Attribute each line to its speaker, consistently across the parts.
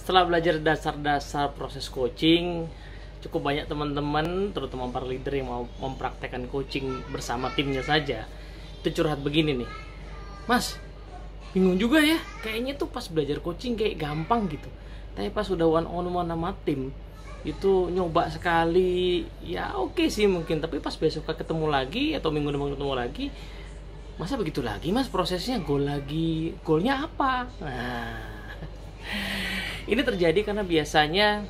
Speaker 1: Setelah belajar dasar-dasar proses coaching, cukup banyak teman-teman, terutama para leader yang mau mempraktekkan coaching bersama timnya saja, itu curhat begini nih, Mas, bingung juga ya, kayaknya tuh pas belajar coaching kayak gampang gitu, tapi pas udah one on one sama tim, itu nyoba sekali, ya oke sih mungkin, tapi pas besok ketemu lagi atau minggu depan ketemu lagi, masa begitu lagi mas prosesnya, golnya apa? Nah, ini terjadi karena biasanya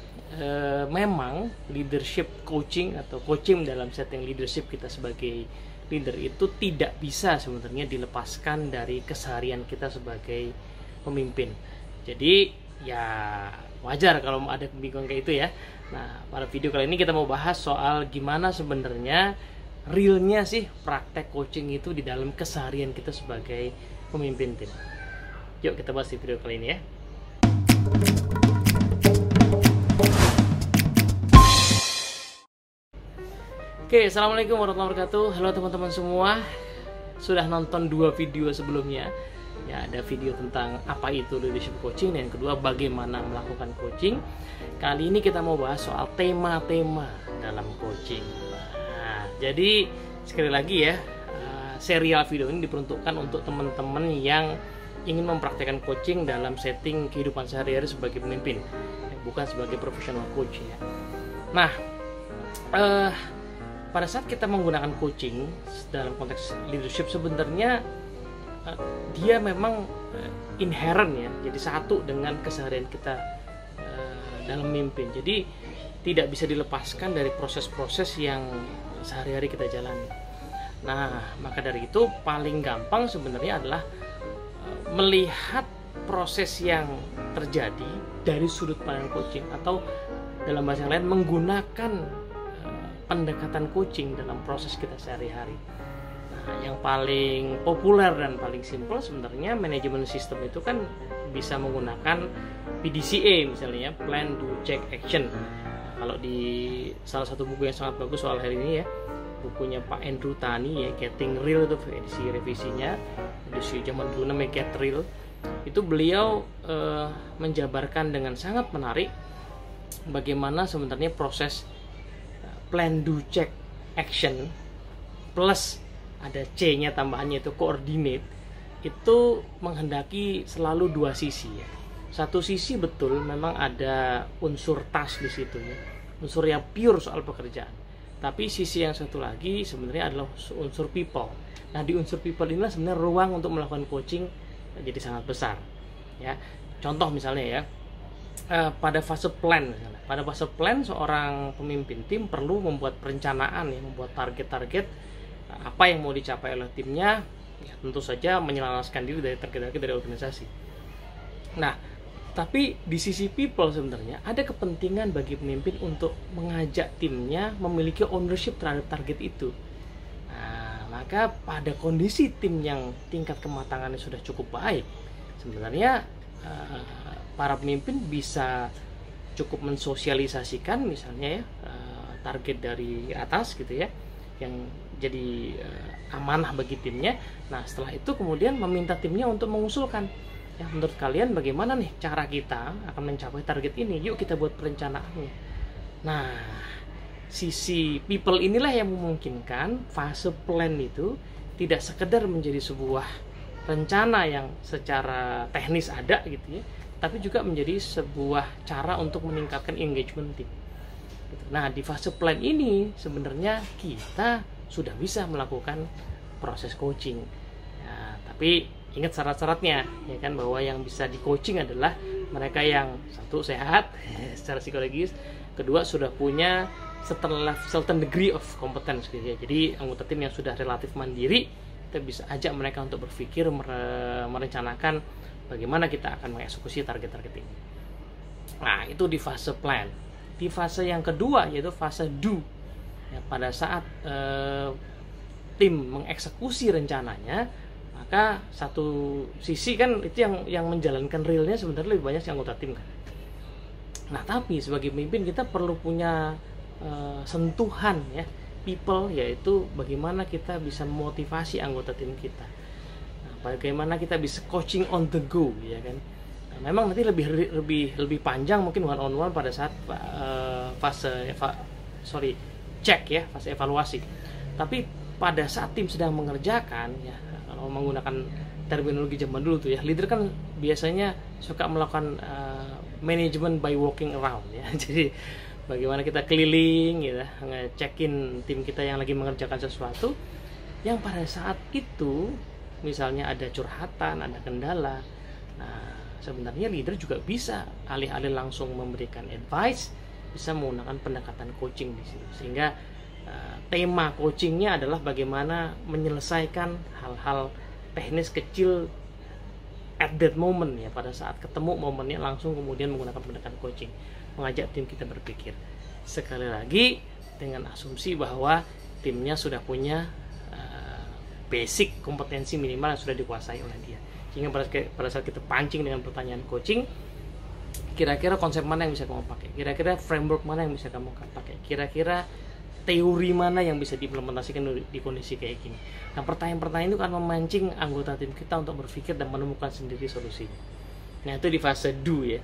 Speaker 1: memang leadership coaching atau coaching dalam setting leadership kita sebagai leader itu tidak bisa sebenarnya dilepaskan dari keseharian kita sebagai pemimpin. Jadi ya wajar kalau ada kebingungan kayak itu ya. Nah, pada video kali ini kita mau bahas soal gimana sebenarnya realnya sih praktek coaching itu di dalam keseharian kita sebagai pemimpin tim. Yuk kita bahas di video kali ini ya. Oke, assalamualaikum warahmatullahi wabarakatuh. Halo teman-teman semua. Sudah nonton 2 video sebelumnya. Ya, ada video tentang apa itu leadership coaching dan yang kedua bagaimana melakukan coaching. Kali ini kita mau bahas soal tema-tema dalam coaching. Nah, jadi sekali lagi ya, serial video ini diperuntukkan untuk teman-teman yang ingin mempraktekkan coaching dalam setting kehidupan sehari-hari sebagai pemimpin, bukan sebagai profesional coach ya. Nah, pada saat kita menggunakan coaching dalam konteks leadership sebenarnya dia memang inherent ya, jadi satu dengan keseharian kita dalam memimpin. Jadi tidak bisa dilepaskan dari proses-proses yang sehari-hari kita jalani. Nah, maka dari itu paling gampang sebenarnya adalah melihat proses yang terjadi dari sudut pandang coaching, atau dalam bahasa yang lain menggunakan pendekatan coaching dalam proses kita sehari-hari. Nah, yang paling populer dan paling simpel sebenarnya manajemen sistem itu kan bisa menggunakan PDCA misalnya, Plan, Do, Check, Action. Nah, kalau di salah satu buku yang sangat bagus soal hal ini ya, bukunya Pak Andrew Tani ya, Getting Real, itu edisi revisinya, edisi zaman dulu namanya Get Real. Itu beliau menjabarkan dengan sangat menarik bagaimana sebenarnya proses Plan, Do, Check, Action plus ada C-nya tambahannya itu coordinate, itu menghendaki selalu 2 sisi ya. Satu sisi betul memang ada unsur task di situ ya, unsur yang pure soal pekerjaan. Tapi sisi yang satu lagi sebenarnya adalah unsur people. Nah, di unsur people inilah sebenarnya ruang untuk melakukan coaching jadi sangat besar ya. Contoh misalnya ya, pada fase plan misalnya. Pada fase plan seorang pemimpin tim perlu membuat perencanaan ya, membuat target-target apa yang mau dicapai oleh timnya, ya tentu saja menyelaraskan diri dari target-target dari organisasi. Nah, tapi di sisi people sebenarnya ada kepentingan bagi pemimpin untuk mengajak timnya memiliki ownership terhadap target itu. Nah, maka pada kondisi tim yang tingkat kematangannya sudah cukup baik, sebenarnya para pemimpin bisa cukup mensosialisasikan misalnya ya target dari atas gitu ya, yang jadi amanah bagi timnya. Nah, setelah itu kemudian meminta timnya untuk mengusulkan, ya menurut kalian bagaimana nih cara kita akan mencapai target ini, yuk kita buat perencanaannya. Nah, sisi people inilah yang memungkinkan fase plan itu tidak sekedar menjadi sebuah rencana yang secara teknis ada gitu ya, tapi juga menjadi sebuah cara untuk meningkatkan engagement tim. Nah, di fase plan ini sebenarnya kita sudah bisa melakukan proses coaching ya, tapi ingat syarat-syaratnya ya kan, bahwa yang bisa di coaching adalah mereka yang satu sehat secara psikologis, kedua sudah punya certain degree of competence gitu ya. Jadi anggota tim yang sudah relatif mandiri, kita bisa ajak mereka untuk berpikir merencanakan bagaimana kita akan mengeksekusi target-target ini. Nah, itu di fase plan. Di fase yang kedua yaitu fase do ya, pada saat tim mengeksekusi rencananya, maka satu sisi kan itu yang menjalankan realnya sebenarnya lebih banyak si anggota tim kan. Nah, tapi sebagai pemimpin kita perlu punya sentuhan ya people, yaitu bagaimana kita bisa memotivasi anggota tim kita. Nah, bagaimana kita bisa coaching on the go ya kan. Memang nanti lebih panjang mungkin one on one pada saat cek ya, fase evaluasi. Tapi pada saat tim sedang mengerjakan ya, kalau menggunakan terminologi zaman dulu tuh ya, leader kan biasanya suka melakukan management by walking around ya. Jadi bagaimana kita keliling ya, ngecekin tim kita yang lagi mengerjakan sesuatu yang pada saat itu misalnya ada curhatan, ada kendala. Nah, sebenarnya leader juga bisa alih-alih langsung memberikan advice, bisa menggunakan pendekatan coaching di situ. Sehingga tema coachingnya adalah bagaimana menyelesaikan hal-hal teknis kecil at that moment ya, pada saat ketemu momennya langsung kemudian menggunakan pendekatan coaching, mengajak tim kita berpikir. Sekali lagi dengan asumsi bahwa timnya sudah punya basic kompetensi minimal yang sudah dikuasai oleh dia. Sehingga pada saat kita pancing dengan pertanyaan coaching, kira-kira konsep mana yang bisa kamu pakai, kira-kira framework mana yang bisa kamu pakai, kira-kira teori mana yang bisa diimplementasikan di kondisi kayak gini. Nah, pertanyaan-pertanyaan itu akan memancing anggota tim kita untuk berpikir dan menemukan sendiri solusinya. Nah, itu di fase do ya.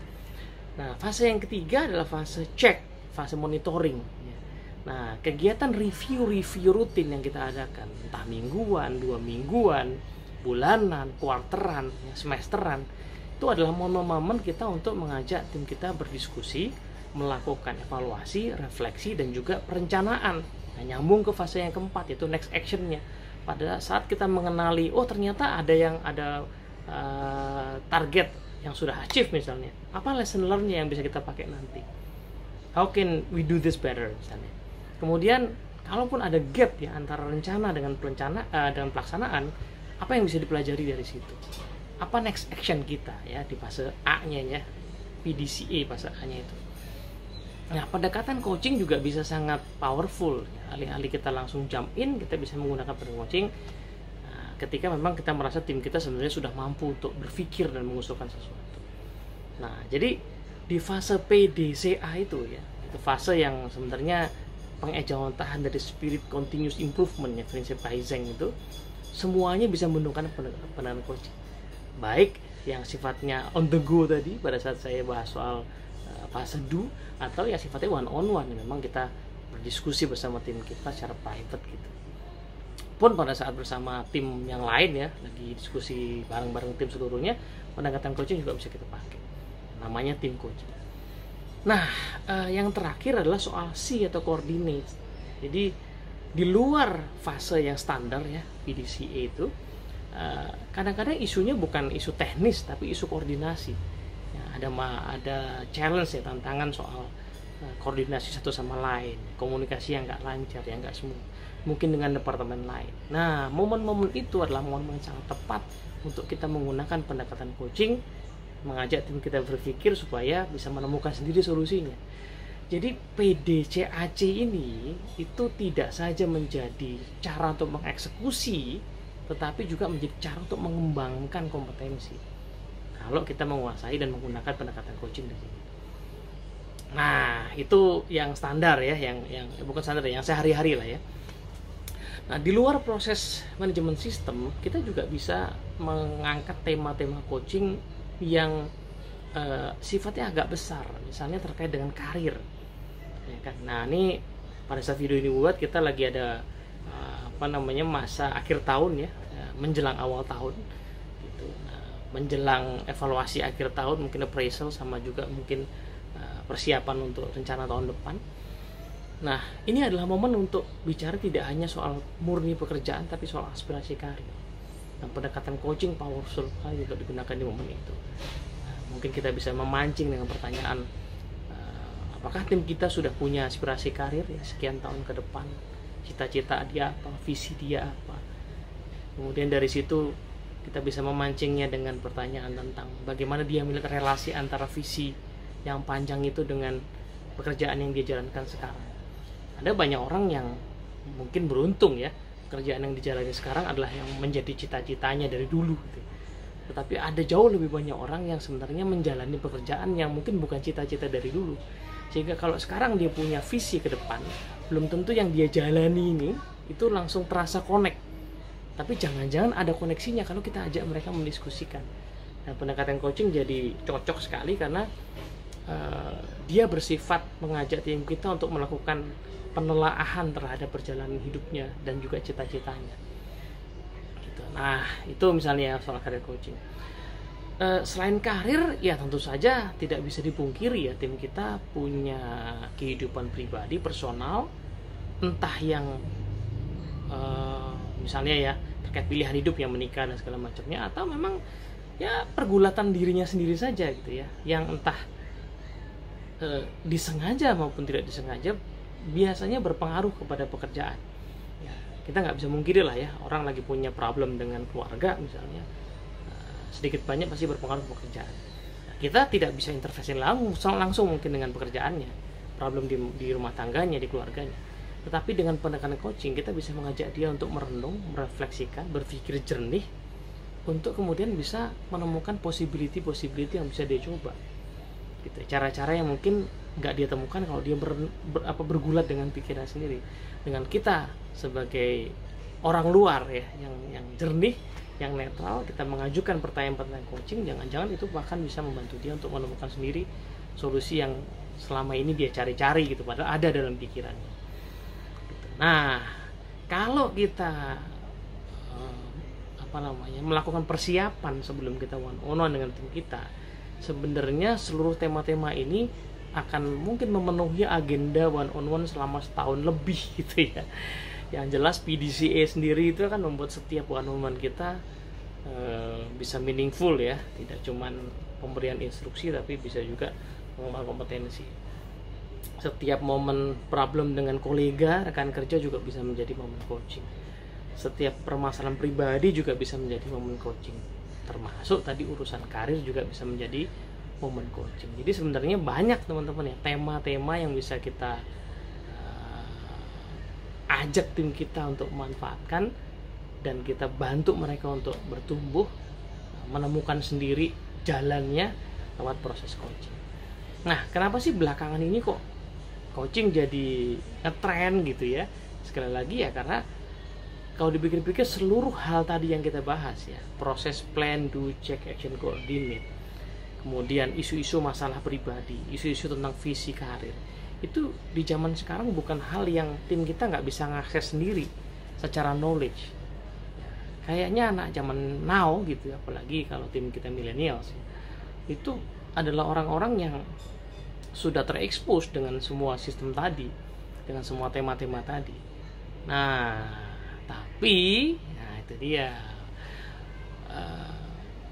Speaker 1: Nah, fase yang ketiga adalah fase check, fase monitoring ya. Nah, kegiatan review rutin yang kita adakan, entah mingguan, 2 mingguan, bulanan, kuarteran, semesteran, itu adalah momen-momen kita untuk mengajak tim kita berdiskusi, melakukan evaluasi, refleksi, dan juga perencanaan. Nah, nyambung ke fase yang keempat, yaitu next action-nya. Pada saat kita mengenali, oh ternyata ada target yang sudah achieve misalnya, apa lesson learn-nya yang bisa kita pakai nanti, how can we do this better misalnya. Kemudian kalaupun ada gap ya antara rencana dengan pelaksanaan, apa yang bisa dipelajari dari situ, apa next action kita ya di fase A-nya ya, PDCA fase A-nya itu. Nah, pendekatan coaching juga bisa sangat powerful. Alih-alih kita langsung jump in, kita bisa menggunakan pendekatan coaching ketika memang kita merasa tim kita sebenarnya sudah mampu untuk berpikir dan mengusulkan sesuatu. Nah, jadi di fase PDCA itu ya, itu fase yang sebenarnya pengejauhan dari spirit continuous improvement ya, prinsip Kaizen itu, semuanya bisa menggunakan pendekatan coaching. Baik yang sifatnya on the go tadi pada saat saya bahas soal fase do, atau yang sifatnya one on one, memang kita berdiskusi bersama tim kita secara private gitu. Pun pada saat bersama tim yang lain ya, lagi diskusi bareng-bareng tim seluruhnya, pendekatan coaching juga bisa kita pakai. Namanya tim coaching. Nah, yang terakhir adalah soal C atau coordinate. Jadi di luar fase yang standar ya, PDCA itu, kadang-kadang isunya bukan isu teknis tapi isu koordinasi. Ya, ada challenge ya, tantangan soal koordinasi satu sama lain, komunikasi yang nggak lancar, yang nggak semua, mungkin dengan departemen lain. Nah, momen-momen itu adalah momen yang sangat tepat untuk kita menggunakan pendekatan coaching, mengajak tim kita berpikir supaya bisa menemukan sendiri solusinya. Jadi PDCAC ini itu tidak saja menjadi cara untuk mengeksekusi, tetapi juga menjadi cara untuk mengembangkan kompetensi. Kalau kita menguasai dan menggunakan pendekatan coaching di sini. Nah, itu yang standar ya, yang bukan standar, yang sehari-hari lah ya. Nah, di luar proses manajemen sistem, kita juga bisa mengangkat tema-tema coaching yang sifatnya agak besar, misalnya terkait dengan karir ya kan. Nah, ini pada saat video ini buat, kita lagi ada masa akhir tahun ya, menjelang awal tahun gitu. Nah, menjelang evaluasi akhir tahun, mungkin appraisal sama juga mungkin persiapan untuk rencana tahun depan. Nah, ini adalah momen untuk bicara tidak hanya soal murni pekerjaan, tapi soal aspirasi karir. Dan pendekatan coaching powerful sekali untuk digunakan di momen itu. Nah, mungkin kita bisa memancing dengan pertanyaan, apakah tim kita sudah punya aspirasi karir ya, sekian tahun ke depan, cita-cita dia apa, visi dia apa. Kemudian dari situ kita bisa memancingnya dengan pertanyaan tentang bagaimana dia melihat relasi antara visi yang panjang itu dengan pekerjaan yang dia jalankan sekarang. Ada banyak orang yang mungkin beruntung ya, pekerjaan yang dijalani sekarang adalah yang menjadi cita-citanya dari dulu gitu. Tetapi ada jauh lebih banyak orang yang sebenarnya menjalani pekerjaan yang mungkin bukan cita-cita dari dulu. Sehingga kalau sekarang dia punya visi ke depan, belum tentu yang dia jalani ini itu langsung terasa connect. Tapi jangan-jangan ada koneksinya kalau kita ajak mereka mendiskusikan. Dan pendekatan coaching jadi cocok sekali karena dia bersifat mengajak tim kita untuk melakukan penelaahan terhadap perjalanan hidupnya dan juga cita-citanya. Gitu. Nah, itu misalnya soal karir coaching. Selain karir, ya tentu saja tidak bisa dipungkiri ya, tim kita punya kehidupan pribadi, personal, entah yang misalnya ya terkait pilihan hidup yang menikah dan segala macamnya, atau memang ya pergulatan dirinya sendiri saja gitu ya, yang entah disengaja maupun tidak disengaja biasanya berpengaruh kepada pekerjaan. Ya, kita nggak bisa mungkiri lah ya, orang lagi punya problem dengan keluarga misalnya, sedikit banyak pasti berpengaruh ke pekerjaan. Nah, kita tidak bisa intervensi langsung mungkin dengan pekerjaannya, problem di rumah tangganya, di keluarganya. Tetapi dengan pendekatan coaching kita bisa mengajak dia untuk merenung, merefleksikan, berpikir jernih, untuk kemudian bisa menemukan possibility yang bisa dia coba. Gitu. Cara-cara yang mungkin nggak dia temukan kalau dia bergulat dengan pikiran sendiri. Dengan kita sebagai orang luar ya, yang jernih, yang netral, kita mengajukan pertanyaan-pertanyaan coaching, jangan-jangan itu bahkan bisa membantu dia untuk menemukan sendiri solusi yang selama ini dia cari-cari gitu, padahal ada dalam pikirannya. Gitu. Nah, kalau kita melakukan persiapan sebelum kita one on one dengan tim kita, sebenarnya seluruh tema-tema ini akan mungkin memenuhi agenda one on one selama setahun lebih gitu ya. Yang jelas PDCA sendiri itu akan membuat setiap one on one kita bisa meaningful ya, tidak cuman pemberian instruksi tapi bisa juga mengembangkan kompetensi. Setiap momen problem dengan kolega, rekan kerja juga bisa menjadi momen coaching. Setiap permasalahan pribadi juga bisa menjadi momen coaching. Termasuk tadi urusan karir juga bisa menjadi momen coaching. Jadi sebenarnya banyak teman-teman ya tema-tema yang bisa kita ajak tim kita untuk memanfaatkan, dan kita bantu mereka untuk bertumbuh, menemukan sendiri jalannya lewat proses coaching. Nah, kenapa sih belakangan ini kok coaching jadi ngetren gitu ya? Sekali lagi ya, karena kalau dipikir-pikir seluruh hal tadi yang kita bahas ya, proses plan, do, check, action, coordinate, kemudian isu-isu masalah pribadi, isu-isu tentang visi karir, itu di zaman sekarang bukan hal yang tim kita nggak bisa ngakses sendiri secara knowledge. Kayaknya anak zaman now gitu, apalagi kalau tim kita millennials, itu adalah orang-orang yang sudah terekspos dengan semua sistem tadi, dengan semua tema-tema tadi. Nah, tapi itu dia,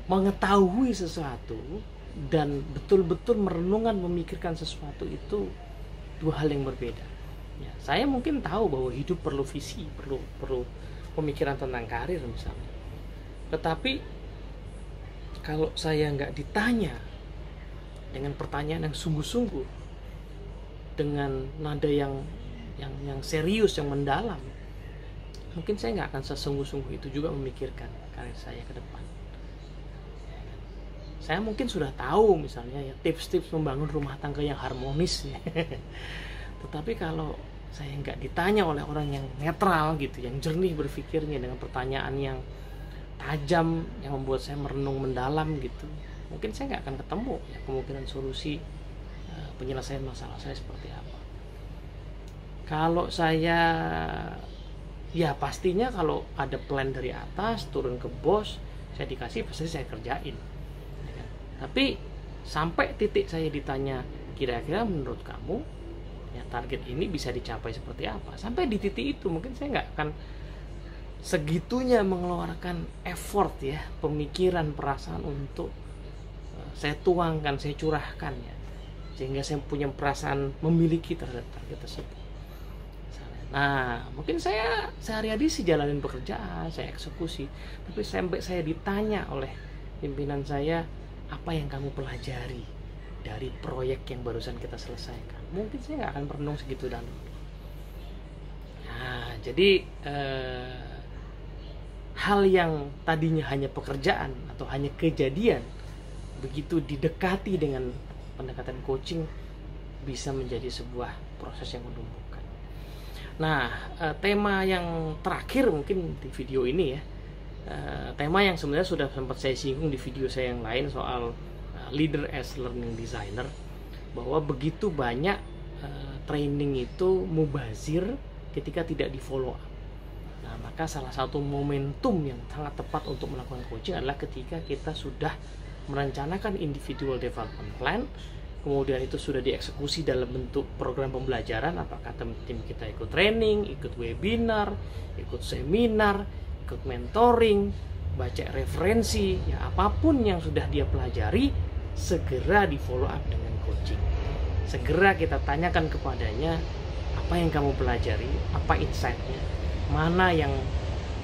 Speaker 1: mengetahui sesuatu dan betul-betul merenungkan, memikirkan sesuatu itu dua hal yang berbeda ya. Saya mungkin tahu bahwa hidup perlu visi, perlu pemikiran tentang karir misalnya, tetapi kalau saya nggak ditanya dengan pertanyaan yang sungguh-sungguh, dengan nada yang serius, yang mendalam, mungkin saya nggak akan sesungguh-sungguh itu juga memikirkan karir saya ke depan. Saya mungkin sudah tahu misalnya ya tips-tips membangun rumah tangga yang harmonis ya. Tetapi kalau saya nggak ditanya oleh orang yang netral gitu, yang jernih berpikirnya dengan pertanyaan yang tajam, yang membuat saya merenung mendalam gitu, mungkin saya nggak akan ketemu ya kemungkinan solusi penyelesaian masalah saya seperti apa. Kalau saya ya pastinya kalau ada plan dari atas turun ke bos, saya dikasih pasti saya kerjain ya kan? Tapi sampai titik saya ditanya, kira-kira menurut kamu ya target ini bisa dicapai seperti apa, sampai di titik itu mungkin saya nggak akan segitunya mengeluarkan effort ya, pemikiran, perasaan untuk saya tuangkan, saya curahkan ya, sehingga saya punya perasaan memiliki terhadap target tersebut. Nah, mungkin saya sehari-hari sih jalanin pekerjaan, saya eksekusi, tapi sampai saya ditanya oleh pimpinan saya, apa yang kamu pelajari dari proyek yang barusan kita selesaikan, mungkin saya nggak akan merenung segitu dalam. Nah, jadi hal yang tadinya hanya pekerjaan atau hanya kejadian, begitu didekati dengan pendekatan coaching, bisa menjadi sebuah proses yang menumbuhkan. Nah, tema yang terakhir mungkin di video ini ya, tema yang sebenarnya sudah sempat saya singgung di video saya yang lain soal leader as learning designer, bahwa begitu banyak training itu mubazir ketika tidak di follow up. Nah, maka salah satu momentum yang sangat tepat untuk melakukan coaching adalah ketika kita sudah merencanakan individual development plan, kemudian itu sudah dieksekusi dalam bentuk program pembelajaran, apakah tim kita ikut training, ikut webinar, ikut seminar, ikut mentoring, baca referensi, ya apapun yang sudah dia pelajari, segera di follow up dengan coaching. Segera kita tanyakan kepadanya, apa yang kamu pelajari, apa insight-nya, mana yang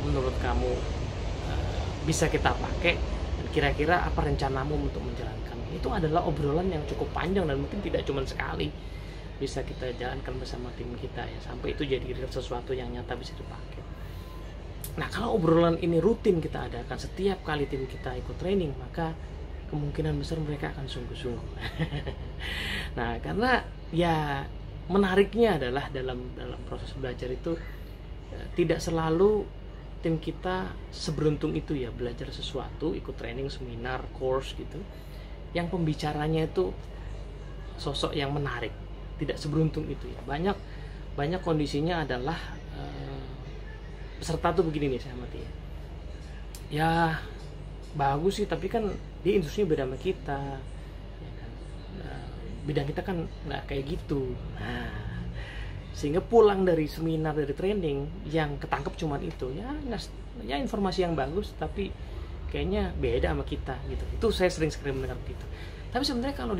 Speaker 1: menurut kamu bisa kita pakai, dan kira-kira apa rencanamu untuk menjalankan. Itu adalah obrolan yang cukup panjang dan mungkin tidak cuma sekali bisa kita jalankan bersama tim kita ya, sampai itu jadi sesuatu yang nyata bisa dipakai. Nah, kalau obrolan ini rutin kita adakan setiap kali tim kita ikut training, maka kemungkinan besar mereka akan sungguh-sungguh. Nah, karena ya menariknya adalah dalam proses belajar itu tidak selalu tim kita seberuntung itu ya belajar sesuatu, ikut training, seminar, course gitu, yang pembicaranya itu sosok yang menarik. Tidak seberuntung itu ya. Banyak kondisinya adalah peserta tuh begini nih, saya amati ya. Ya bagus sih, tapi kan dia industrinya beda sama kita ya kan? Bidang kita kan nggak kayak gitu. Nah, sehingga pulang dari seminar, dari training, yang ketangkep cuman itu ya informasi yang bagus, tapi kayaknya beda sama kita gitu. Itu saya sering sekali mendengar gitu. Tapi sebenarnya kalau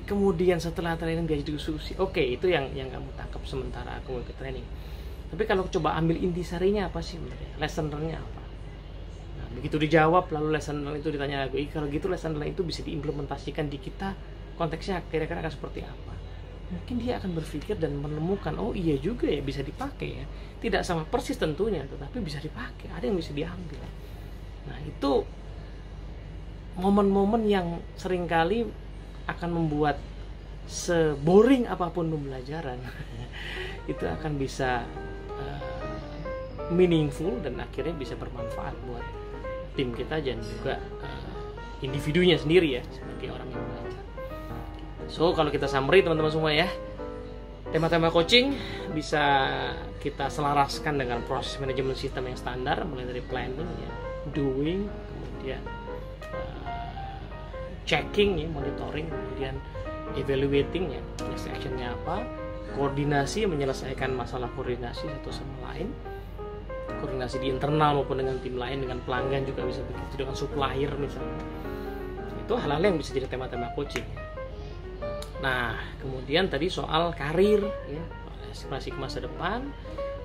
Speaker 1: kemudian setelah training dia diskusi, oke, itu yang kamu tangkap sementara aku ikut training. Tapi kalau coba ambil intisarinya apa sih sebenarnya, lesson learn-nya apa? Begitu dijawab, lalu lesson learn itu ditanya lagi, kalau gitu lesson learn itu bisa diimplementasikan di kita, konteksnya kira-kira akan seperti apa? Mungkin dia akan berpikir dan menemukan, oh iya juga ya, bisa dipakai ya. Tidak sama persis tentunya, tetapi bisa dipakai, ada yang bisa diambil. Nah, itu momen-momen yang seringkali akan membuat seboring apapun pembelajaran itu akan bisa meaningful dan akhirnya bisa bermanfaat buat tim kita dan juga individunya sendiri ya, sebagai orang yang belajar. So, kalau kita summary teman-teman semua ya, tema-tema coaching bisa kita selaraskan dengan proses manajemen sistem yang standar, mulai dari planning ya, doing, kemudian checking ya, monitoring, kemudian evaluating ya, next action-nya apa, koordinasi, menyelesaikan masalah koordinasi satu sama lain, koordinasi di internal maupun dengan tim lain, dengan pelanggan juga bisa begitu, dengan supplier misalnya. Itu hal-hal yang bisa jadi tema-tema coaching. Nah, kemudian tadi soal karir ya, aspirasi ke masa depan,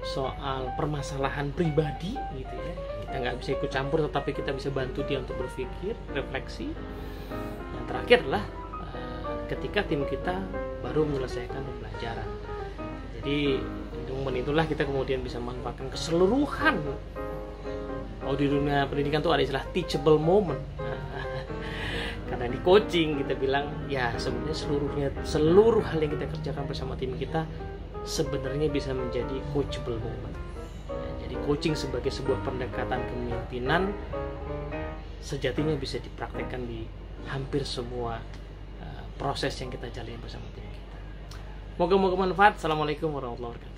Speaker 1: soal permasalahan pribadi gitu ya. Kita nggak bisa ikut campur, tetapi kita bisa bantu dia untuk berpikir, refleksi. Yang terakhir adalah ketika tim kita baru menyelesaikan pembelajaran. Jadi di momen itulah kita kemudian bisa memanfaatkan keseluruhan. Di dunia pendidikan tuh ada istilah teachable moment. Karena di coaching kita bilang ya sebenarnya seluruh hal yang kita kerjakan bersama tim kita sebenarnya bisa menjadi coachable moment. Jadi coaching sebagai sebuah pendekatan kepemimpinan sejatinya bisa dipraktekkan di hampir semua proses yang kita jalani bersama tim kita. Moga-moga manfaat. Assalamualaikum warahmatullahi wabarakatuh.